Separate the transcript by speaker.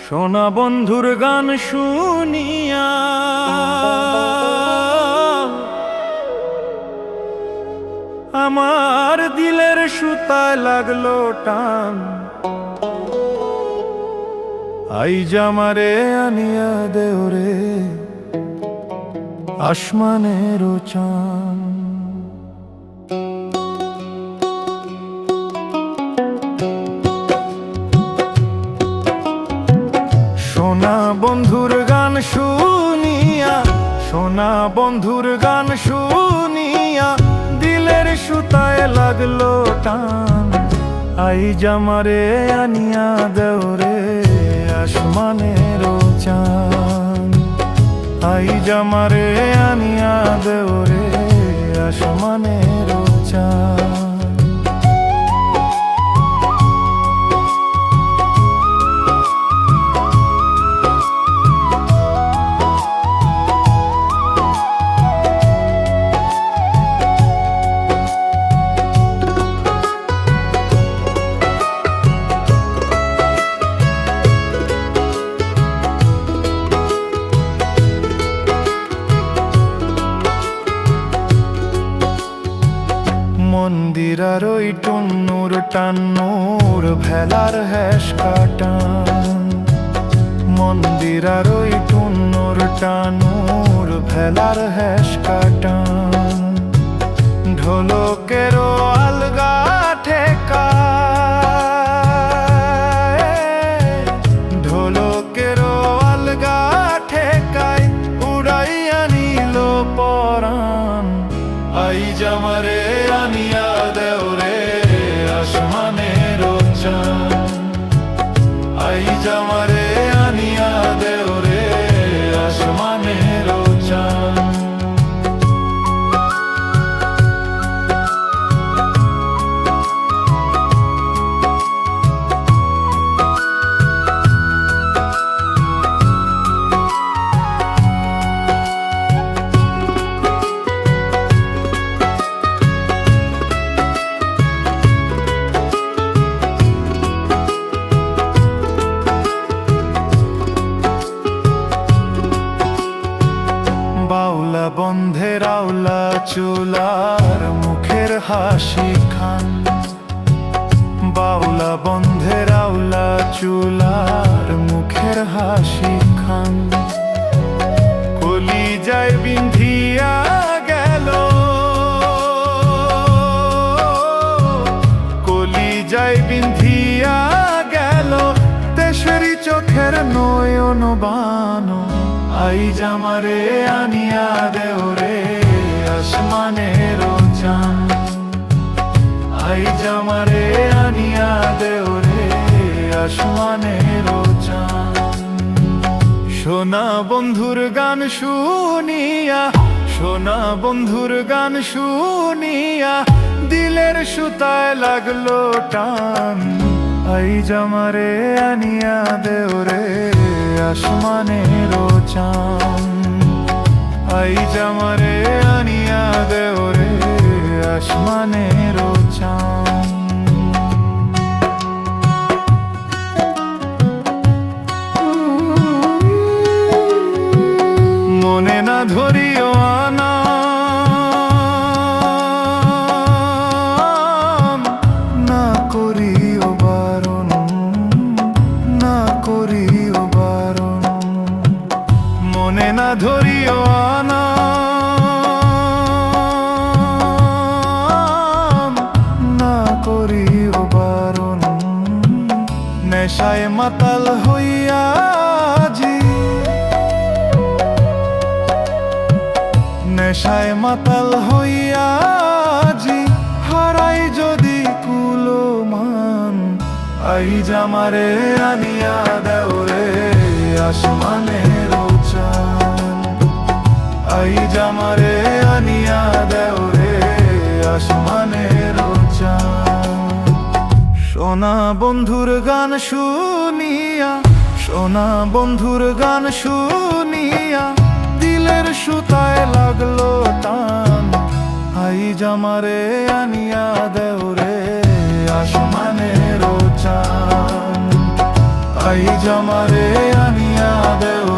Speaker 1: সোনা বন্ধুর গান শুনিয়া আমার দিলের সুতায় লাগলো টান। আইজ আমারে আনিয়া দেওরে আসমানের চান। সোনা বন্ধুর গান শুনিয়া, সোনা বন্ধুর গান শুনিয়া দিলের সুতায় লাগলো টান। আইজ আমারে আনিয়া দেওরে আসমানের চান। আইজ আমারে আনিয়া দেওরে আসমানের চান। মন্দিরার ওই টুন্নুর টান্নুর ভেলার হ্যাস কাটান। মন্দিরার ওই টুন্নুর টান্নুর ভেলার হ্যাস কাটান। ঢোলকেরও আলগা ঠেকা, ঢোলকেরও আলগা ঠেকায় উড়াইয়া নিল পরাণ। আইজ আমারে আনিয়া দেওরে আসমানের চান। আইজ আমারে আনিয়া দেওরে আসমানের চান। বাউলা বন্ধের আওলা চুলার মুখের হাসি খান। বাউলা বন্ধের আওলা চুলার মুখের হাসি খান। কলি যায় বিন্ধিয়া গেল, কলি যায় বিন্ধিয়া গেল দেশেরই চোখের নয়ন বানো। আইজ আমারে আনিয়া দেওরে আসমানের চান। আইজ আমারে আনিয়া দেওরে আসমানের চান। সোনা বন্ধুর গান শুনিয়া, সোনা বন্ধুর গান শুনিয়া দিলের সুতায় লাগলো টান। আইজ আমারে আনিয়া দেওরে আসমানের চান। আইজ আমারে আনিয়া দেওরে আসমানের চান। মনে না ধরিও আনা, না করিও বারণ, না করিও বারণ। মনে না ধরিও আনা, না করিও বারণ। নেশায় মাতাল হইয়া জি, নেশায় মাতাল হইয়া জি হারাই যদি কুলমান। আইজ আমারে আনিয়া দেওরে আসমানের চান। আইজ আমারে আনিয়া দেওরে আসমানের চান। সোনা বন্ধুর গান শুনিয়া, সোনা বন্ধুর গান শুনিয়া দিলের সুতায় লাগলো টান। আইজ আমারে আনিয়া দেওরে আসমানের চান। ভাই জামারে আনিয়া দেও